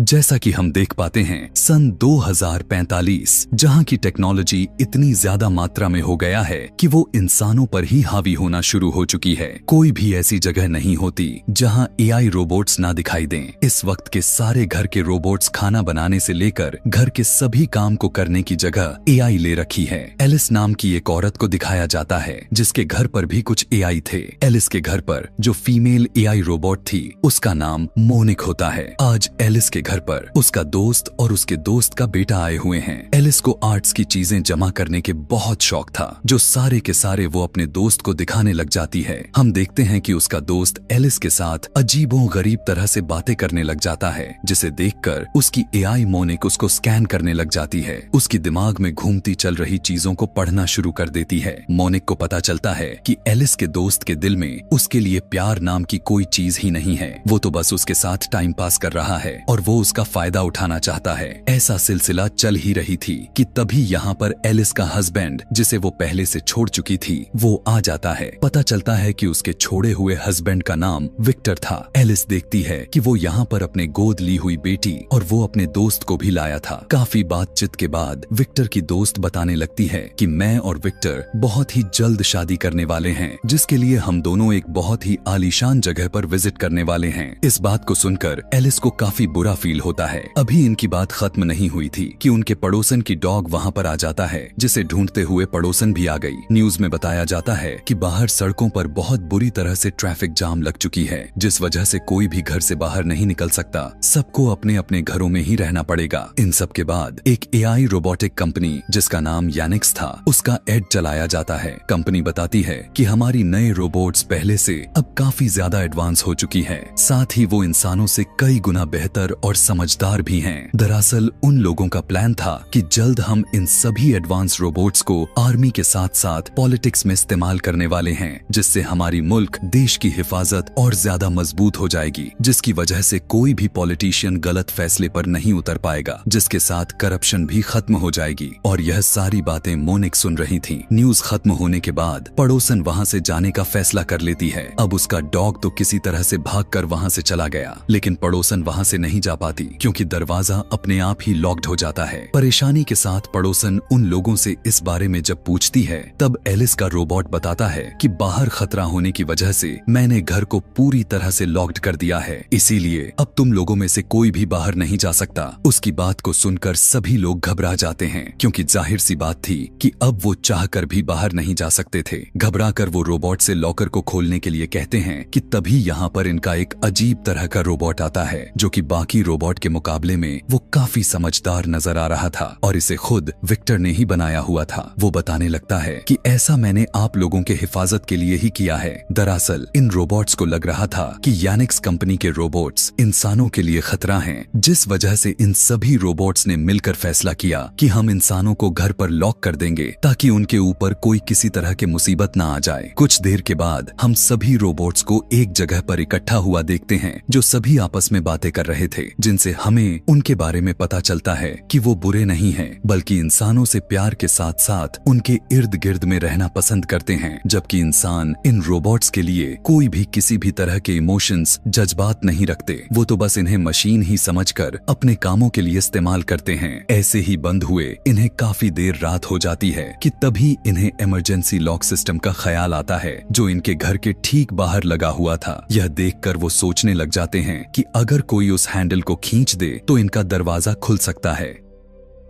जैसा कि हम देख पाते हैं सन 2045 जहां की टेक्नोलॉजी इतनी ज्यादा मात्रा में हो गया है कि वो इंसानों पर ही हावी होना शुरू हो चुकी है। कोई भी ऐसी जगह नहीं होती जहां एआई रोबोट्स ना दिखाई दें। इस वक्त के सारे घर के रोबोट्स खाना बनाने से लेकर घर के सभी काम को करने की जगह एआई ले रखी है। एलिस नाम की एक औरत को दिखाया जाता है जिसके घर पर भी कुछ एआई थे। एलिस के घर पर जो फीमेल एआई रोबोट थी उसका नाम मोनिक होता है। आज एलिस के घर पर उसका दोस्त और उसके दोस्त का बेटा आए हुए हैं। एलिस को आर्ट्स की चीजें जमा करने के बहुत शौक था जो सारे के सारे वो अपने दोस्त को दिखाने लग जाती है। हम देखते हैं कि उसका दोस्त एलिस के साथ अजीबो गरीब तरह से बातें करने लग जाता है जिसे देखकर उसकी एआई मोनिक उसको स्कैन करने लग जाती है। उसकी दिमाग में घूमती चल रही चीजों को पढ़ना शुरू कर देती है। मोनिक को पता चलता है कि एलिस के दोस्त के दिल में उसके लिए प्यार नाम की कोई चीज ही नहीं है। वो तो बस उसके साथ टाइम पास कर रहा है और वो उसका फायदा उठाना चाहता है। ऐसा सिलसिला चल ही रही थी कि तभी यहाँ पर एलिस का हस्बैंड जिसे वो पहले से छोड़ चुकी थी वो आ जाता है। पता चलता है कि उसके छोड़े हुए हस्बैंड का नाम विक्टर था। एलिस देखती है कि वो यहाँ पर अपने गोद ली हुई बेटी और वो अपने दोस्त को भी लाया था। काफी बातचीत के बाद विक्टर की दोस्त बताने लगती है कि मैं और विक्टर बहुत ही जल्द शादी करने वाले हैं जिसके लिए हम दोनों एक बहुत ही आलीशान जगह पर विजिट करने वाले हैं। इस बात को सुनकर एलिस को काफी बुरा फील होता है। अभी इनकी बात खत्म नहीं हुई थी कि उनके पड़ोसन की डॉग वहाँ पर आ जाता है जिसे ढूंढते हुए पड़ोसन भी आ गई। न्यूज में बताया जाता है कि बाहर सड़कों पर बहुत बुरी तरह से ट्रैफिक जाम लग चुकी है जिस वजह से कोई भी घर से बाहर नहीं निकल सकता। सबको अपने अपने घरों में ही रहना पड़ेगा। इन सब के बाद एक एआई रोबोटिक कंपनी जिसका नाम यानिक्स था उसका एड चलाया जाता है। कंपनी बताती है कि हमारी नए रोबोट्स पहले से अब काफी ज्यादा एडवांस हो चुकी है, साथ ही वो इंसानों से कई गुना बेहतर और समझदार भी हैं। दरअसल उन लोगों का प्लान था कि जल्द हम इन सभी एडवांस रोबोट्स को आर्मी के साथ साथ पॉलिटिक्स में इस्तेमाल करने वाले हैं जिससे हमारी मुल्क देश की हिफाजत और ज्यादा मजबूत हो जाएगी, जिसकी वजह से कोई भी पॉलिटिशियन गलत फैसले पर नहीं उतर पाएगा, जिसके साथ करप्शन भी खत्म हो जाएगी। और यह सारी बातें मोनिक सुन रही थी। न्यूज खत्म होने के बाद पड़ोसन वहाँ से जाने का फैसला कर लेती है। अब उसका डॉग तो किसी तरह से भागकर वहाँ से चला गया लेकिन पड़ोसन वहाँ से नहीं जा पाती क्योंकि दरवाजा अपने आप ही लॉक्ड हो जाता है। परेशानी के साथ पड़ोसन उन लोगों से इस बारे में जब पूछती है तब एलिस का रोबोट बताता है कि बाहर खतरा होने की वजह से मैंने घर को पूरी तरह से लॉक्ड कर दिया है, इसीलिए अब तुम लोगों में से कोई भी बाहर नहीं जा सकता। उसकी बात को सुनकर सभी लोग घबरा जाते हैं क्योंकि जाहिर सी बात थी कि अब वो चाहकर भी बाहर नहीं जा सकते थे। घबराकर वो रोबोट से लॉकर को खोलने के लिए कहते हैं कि तभी यहाँ पर इनका एक अजीब तरह का रोबोट आता है जो कि बाकी रोबोट के मुकाबले में वो काफी समझदार नजर आ रहा था और इसे खुद विक्टर ने ही बनाया हुआ था। वो बताने लगता है कि ऐसा मैंने आप लोगों के हिफाजत के लिए ही किया है। दरअसल इन रोबोट्स को लग रहा था कि यानिक्स कंपनी के रोबोट्स इंसानों के लिए खतरा हैं, जिस वजह से इन सभी रोबोट्स ने मिलकर फैसला किया कि हम इंसानों को घर पर लॉक कर देंगे ताकि उनके ऊपर कोई किसी तरह की मुसीबत ना आ जाए। कुछ देर के बाद हम सभी रोबोट्स को एक जगह पर इकट्ठा हुआ देखते हैं जो सभी आपस में बातें कर रहे थे, जिनसे हमें उनके बारे में पता चलता है कि वो बुरे नहीं हैं बल्कि इंसानों से प्यार के साथ साथ उनके इर्द गिर्द में रहना पसंद करते हैं, जबकि इंसान इन रोबोट्स के लिए कोई भी किसी भी तरह के इमोशंस जज्बात नहीं रखते। वो तो बस इन्हें मशीन ही समझकर अपने कामों के लिए इस्तेमाल करते हैं। ऐसे ही बंद हुए इन्हें काफी देर रात हो जाती है कि तभी इन्हें इमरजेंसी लॉक सिस्टम का ख्याल आता है जो इनके घर के ठीक बाहर लगा हुआ था। यह देखकर वो सोचने लग जाते हैं कि अगर कोई उस हैंडल को खींच दे तो इनका दरवाजा खुल सकता है।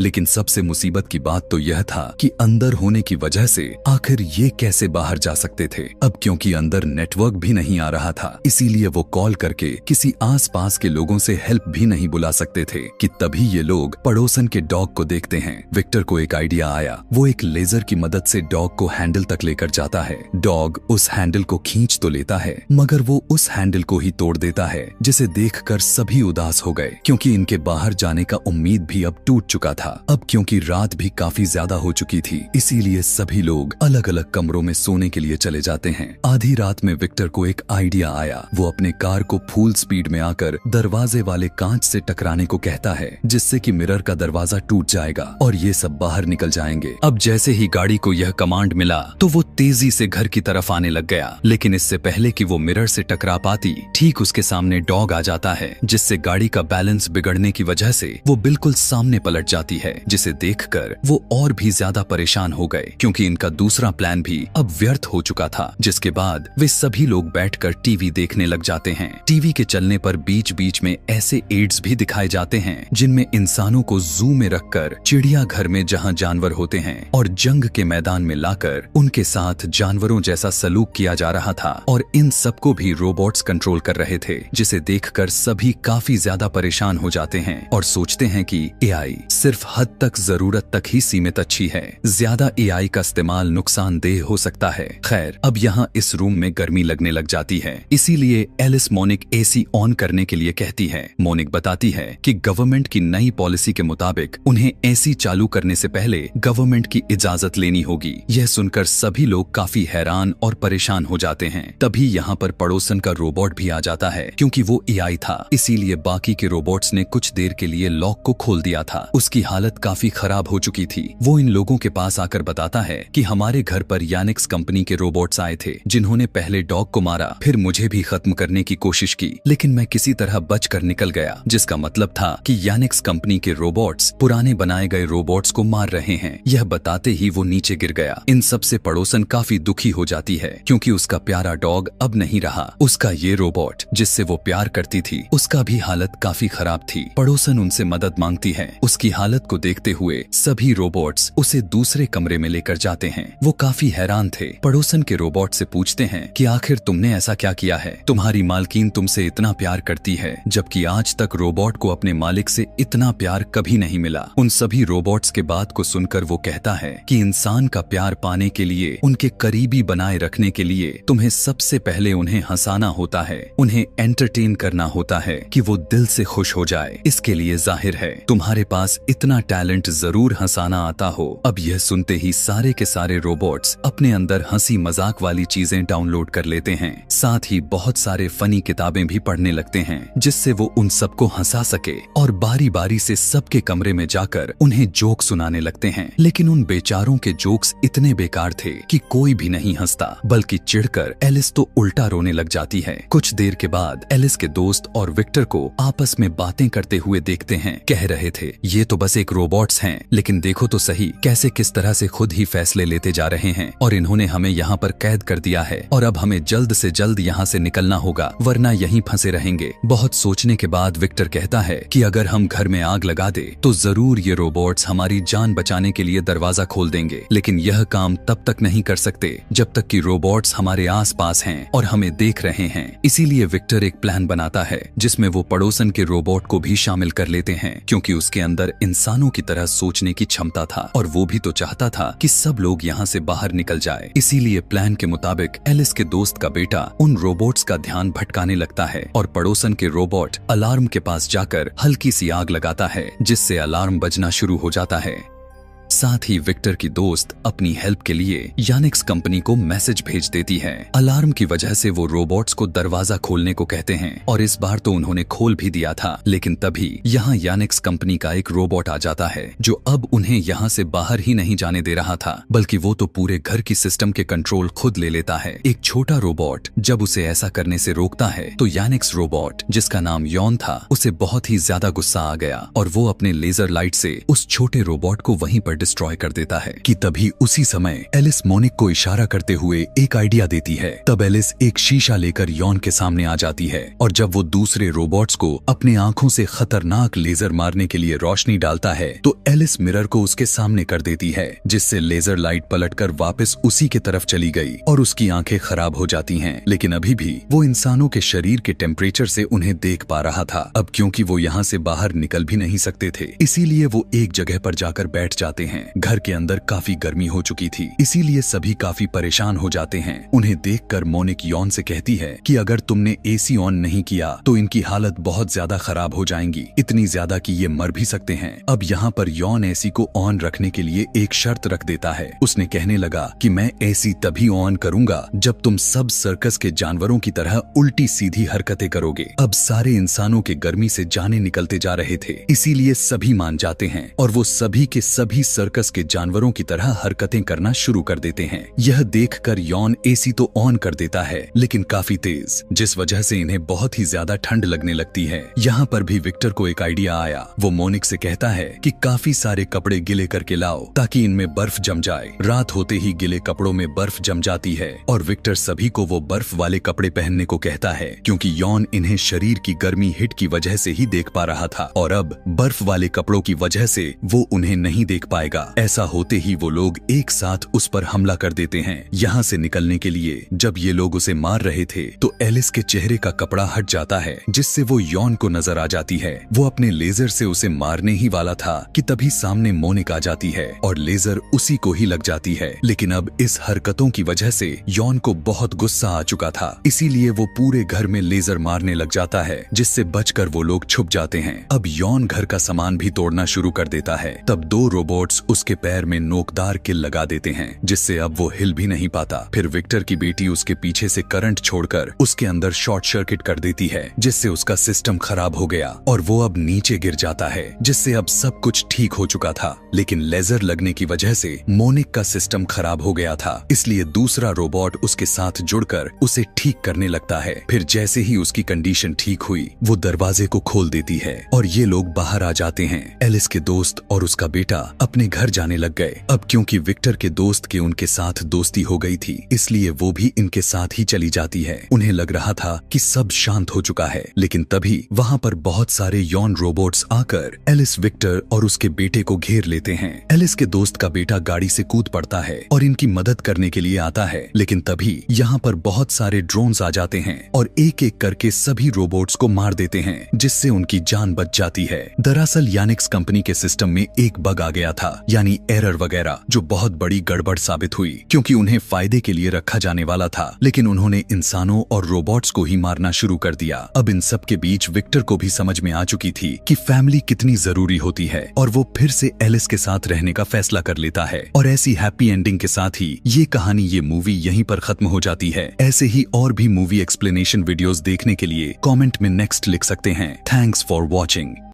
लेकिन सबसे मुसीबत की बात तो यह था कि अंदर होने की वजह से आखिर ये कैसे बाहर जा सकते थे। अब क्योंकि अंदर नेटवर्क भी नहीं आ रहा था इसीलिए वो कॉल करके किसी आसपास के लोगों से हेल्प भी नहीं बुला सकते थे कि तभी ये लोग पड़ोसन के डॉग को देखते हैं। विक्टर को एक आइडिया आया। वो एक लेजर की मदद से डॉग को हैंडल तक लेकर जाता है। डॉग उस हैंडल को खींच तो लेता है मगर वो उस हैंडल को ही तोड़ देता है, जिसे देखकर सभी उदास हो गए क्योंकि इनके बाहर जाने का उम्मीद भी अब टूट चुका था। था। अब क्योंकि रात भी काफी ज्यादा हो चुकी थी, इसीलिए सभी लोग अलग अलग कमरों में सोने के लिए चले जाते हैं। आधी रात में विक्टर को एक आइडिया आया। वो अपने कार को फुल स्पीड में आकर दरवाजे वाले कांच से टकराने को कहता है, जिससे कि मिरर का दरवाजा टूट जाएगा और ये सब बाहर निकल जाएंगे। अब जैसे ही गाड़ी को यह कमांड मिला तो वो तेजी से घर की तरफ आने लग गया, लेकिन इससे पहले कि वो मिरर से टकरा पाती, ठीक उसके सामने डॉग आ जाता है, जिससे गाड़ी का बैलेंस बिगड़ने की वजह से वो बिल्कुल सामने पलट जाती है, जिसे देखकर वो और भी ज्यादा परेशान हो गए, क्योंकि इनका दूसरा प्लान भी अब व्यर्थ हो चुका था। जिसके बाद वे सभी लोग बैठकर टीवी देखने लग जाते हैं। टीवी के चलने पर बीच बीच में ऐसे एड्स भी दिखाए जाते हैं जिनमें इंसानों को जू में रखकर चिड़ियाघर में जहां जानवर होते हैं और जंग के मैदान में लाकर उनके साथ जानवरों जैसा सलूक किया जा रहा था, और इन सबको भी रोबोट्स कंट्रोल कर रहे थे, जिसे देखकर सभी काफी ज्यादा परेशान हो जाते हैं और सोचते हैं कि एआई सिर्फ हद तक जरूरत तक ही सीमित अच्छी है, ज्यादा एआई का इस्तेमाल नुकसानदेह हो सकता है। खैर, अब यहाँ इस रूम में गर्मी लगने लग जाती है, इसीलिए एलिस मोनिक एसी ऑन करने के लिए कहती है। मोनिक बताती है कि गवर्नमेंट की नई पॉलिसी के मुताबिक उन्हें एसी चालू करने से पहले गवर्नमेंट की इजाजत लेनी होगी। यह सुनकर सभी लोग काफी हैरान और परेशान हो जाते हैं। तभी यहाँ पर पड़ोसन का रोबोट भी आ जाता है। क्योंकि वो एआई था, इसीलिए बाकी के रोबोट्स ने कुछ देर के लिए लॉक को खोल दिया था। उसकी हालत काफी खराब हो चुकी थी। वो इन लोगों के पास आकर बताता है कि हमारे घर पर यानिक्स कंपनी के रोबोट्स आए थे, जिन्होंने पहले डॉग को मारा, फिर मुझे भी खत्म करने की कोशिश की, लेकिन मैं किसी तरह बचकर निकल गया। जिसका मतलब था कि यानिक्स कंपनी के रोबोट्स पुराने बनाए गए रोबोट्स को मार रहे हैं। यह बताते ही वो नीचे गिर गया। इन सब से पड़ोसन काफी दुखी हो जाती है, क्योंकि उसका प्यारा डॉग अब नहीं रहा। उसका ये रोबोट जिससे वो प्यार करती थी, उसका भी हालत काफी खराब थी। पड़ोसन उनसे मदद मांगती है। उसकी हालत को देखते हुए सभी रोबोट्स उसे दूसरे कमरे में लेकर जाते हैं। वो काफी हैरान थे। पड़ोसन के रोबोट से पूछते हैं कि आखिर तुमने ऐसा क्या किया है? तुम्हारी मालकिन तुमसे इतना प्यार करती है, जबकि आज तक रोबोट को अपने मालिक से इतना प्यार कभी नहीं मिला। उन सभी रोबोट्स के बात को सुनकर वो कहता है कि इंसान का प्यार पाने के लिए, उनके करीबी बनाए रखने के लिए तुम्हें सबसे पहले उन्हें हंसाना होता है, उन्हें एंटरटेन करना होता है कि वो दिल से खुश हो जाए। इसके लिए जाहिर है तुम्हारे पास इतना टैलेंट जरूर हंसाना आता हो। अब यह सुनते ही सारे के सारे रोबोट्स अपने अंदर हंसी मजाक वाली चीजें डाउनलोड कर लेते हैं। साथ ही बहुत सारे फनी किताबें भी पढ़ने लगते हैं, जिससे वो उन सबको हंसा सके, और बारी बारी से सबके कमरे में जाकर उन्हें जोक सुनाने लगते हैं। लेकिन उन बेचारों के जोक्स इतने बेकार थे कि कोई भी नहीं हंसता, बल्कि चिढ़कर एलिस तो उल्टा रोने लग जाती है। कुछ देर के बाद एलिस के दोस्त और विक्टर को आपस में बातें करते हुए देखते हैं। कह रहे थे, ये तो बस एक रोबोट्स हैं, लेकिन देखो तो सही कैसे किस तरह से खुद ही फैसले लेते जा रहे हैं, और इन्होंने हमें यहाँ पर कैद कर दिया है, और अब हमें जल्द से जल्द यहाँ से निकलना होगा, वरना यहीं फंसे रहेंगे। बहुत सोचने के बाद विक्टर कहता है कि अगर हम घर में आग लगा दे तो जरूर ये रोबोट्स हमारी जान बचाने के लिए दरवाजा खोल देंगे, लेकिन यह काम तब तक नहीं कर सकते जब तक कि रोबोट्स हमारे आसपास हैं और हमें देख रहे हैं। इसीलिए विक्टर एक प्लान बनाता है, जिसमें वो पड़ोसन के रोबोट को भी शामिल कर लेते हैं, क्योंकि उसके अंदर इंसानों की तरह सोचने की क्षमता था, और वो भी तो चाहता था कि सब लोग यहाँ से बाहर निकल जाए। इसीलिए प्लान के मुताबिक एलिस के दोस्त का बेटा उन रोबोट्स का ध्यान भटकाने लगता है, और पड़ोसन के रोबोट अलार्म के पास जाकर हल्की सी आग लगाता है, जिससे अलार्म बजना शुरू हो जाता है। साथ ही विक्टर की दोस्त अपनी हेल्प के लिए यानिक्स कंपनी को मैसेज भेज देती है। अलार्म की वजह से वो रोबोट्स को दरवाजा खोलने को कहते हैं, और इस बार तो उन्होंने खोल भी दिया था, लेकिन तभी यहाँ यानिक्स कंपनी का एक रोबोट आ जाता है, जो अब उन्हें यहाँ से बाहर ही नहीं जाने दे रहा था, बल्कि वो तो पूरे घर की सिस्टम के कंट्रोल खुद ले लेता है। एक छोटा रोबोट जब उसे ऐसा करने से रोकता है, तो यानिक्स रोबोट, जिसका नाम यॉन था, उसे बहुत ही ज्यादा गुस्सा आ गया, और वो अपने लेजर लाइट से उस छोटे रोबोट को वहीं पर डिस्ट्रॉय कर देता है। कि तभी उसी समय एलिस मोनिक को इशारा करते हुए एक आइडिया देती है। तब एलिस एक शीशा लेकर यॉन के सामने आ जाती है, और जब वो दूसरे रोबोट्स को अपने आंखों से खतरनाक लेजर मारने के लिए रोशनी डालता है, तो एलिस मिरर को उसके सामने कर देती है, जिससे लेजर लाइट पलटकर वापस उसी की तरफ चली गई और उसकी आंखें खराब हो जाती हैं। लेकिन अभी भी वो इंसानों के शरीर के टेम्परेचर से उन्हें देख पा रहा था। अब क्योंकि वो यहाँ से बाहर निकल भी नहीं सकते थे, इसीलिए वो एक जगह पर जाकर बैठ जाते हैं। घर के अंदर काफी गर्मी हो चुकी थी, इसीलिए सभी काफी परेशान हो जाते हैं। उन्हें देखकर मोनिक यॉन से कहती है कि अगर तुमने एसी ऑन नहीं किया तो इनकी हालत बहुत ज्यादा खराब हो जाएंगी, इतनी ज्यादा कि ये मर भी सकते हैं। अब यहाँ पर यॉन एसी को ऑन रखने के लिए एक शर्त रख देता है। उसने कहने लगा कि मैं एसी तभी ऑन करूंगा जब तुम सब सर्कस के जानवरों की तरह उल्टी सीधी हरकतें करोगे। अब सारे इंसानों के गर्मी से जाने निकलते जा रहे थे, इसीलिए सभी मान जाते हैं और वो सभी के सभी सर्कस के जानवरों की तरह हरकतें करना शुरू कर देते हैं। यह देखकर यॉन एसी तो ऑन कर देता है, लेकिन काफी तेज, जिस वजह से इन्हें बहुत ही ज्यादा ठंड लगने लगती है। यहाँ पर भी विक्टर को एक आइडिया आया। वो मोनिक से कहता है कि काफी सारे कपड़े गिले करके लाओ ताकि इनमें बर्फ जम जाए। रात होते ही गिले कपड़ों में बर्फ जम जाती है और विक्टर सभी को वो बर्फ वाले कपड़े पहनने को कहता है, क्योंकि यॉन इन्हें शरीर की गर्मी हिट की वजह से ही देख पा रहा था और अब बर्फ वाले कपड़ों की वजह से वो उन्हें नहीं देख पाएगा। ऐसा होते ही वो लोग एक साथ उस पर हमला कर देते हैं। यहाँ से निकलने के लिए जब ये लोग उसे मार रहे थे तो एलिस के चेहरे का कपड़ा हट जाता है, जिससे वो यॉन को नजर आ जाती है। वो अपने लेजर से उसे मारने ही वाला था कि तभी सामने मोनिक आ जाती है और लेजर उसी को ही लग जाती है। लेकिन अब इस हरकतों की वजह से यॉन को बहुत गुस्सा आ चुका था, इसीलिए वो पूरे घर में लेजर मारने लग जाता है, जिससे बचकर वो लोग छुप जाते हैं। अब यॉन घर का सामान भी तोड़ना शुरू कर देता है। तब दो रोबोट्स उसके पैर में नोकदार किल लगा देते हैं, जिससे अब वो हिल भी नहीं पाता। फिर विक्टर की बेटी उसके पीछे से करंट छोड़कर उसके अंदर शॉर्ट सर्किट कर देती है, जिससे उसका सिस्टम खराब हो गया और वो अब नीचे गिर जाता है, जिससे अब सब कुछ ठीक हो चुका था। लेकिन लेजर लगने की वजह से मोनिक का सिस्टम खराब हो गया था, इसलिए दूसरा रोबोट उसके साथ जुड़कर उसे ठीक करने लगता है। फिर जैसे ही उसकी कंडीशन ठीक हुई, वो दरवाजे को खोल देती है और ये लोग बाहर आ जाते हैं। एलिस के दोस्त और उसका बेटा अपने घर जाने लग गए। अब क्योंकि विक्टर के दोस्त के उनके साथ दोस्ती हो गई थी, इसलिए वो भी इनके साथ ही चली जाती है। उन्हें लग रहा था कि सब शांत हो चुका है, लेकिन तभी वहाँ पर बहुत सारे यॉन रोबोट्स आकर एलिस, विक्टर और उसके बेटे को घेर लेते हैं। एलिस के दोस्त का बेटा गाड़ी से कूद पड़ता है और इनकी मदद करने के लिए आता है, लेकिन तभी यहाँ पर बहुत सारे ड्रोन्स आ जाते हैं और एक एक करके सभी रोबोट्स को मार देते हैं, जिससे उनकी जान बच जाती है। दरअसल यानिक्स कंपनी के सिस्टम में एक बग आ गया था, यानी एरर वगैरह, जो बहुत बड़ी गड़बड़ साबित हुई, क्योंकि उन्हें फायदे के लिए रखा जाने वाला था, लेकिन उन्होंने इंसानों और रोबोट्स को ही मारना शुरू कर दिया। अब इन सब के बीच विक्टर को भी समझ में आ चुकी थी कि फैमिली कितनी जरूरी होती है और वो फिर से एलिस के साथ रहने का फैसला कर लेता है। और ऐसी हैप्पी एंडिंग के साथ ही ये कहानी, ये मूवी यहीं पर खत्म हो जाती है। ऐसे ही और भी मूवी एक्सप्लेनेशन वीडियोस देखने के लिए कमेंट में नेक्स्ट लिख सकते हैं। Thanks for watching.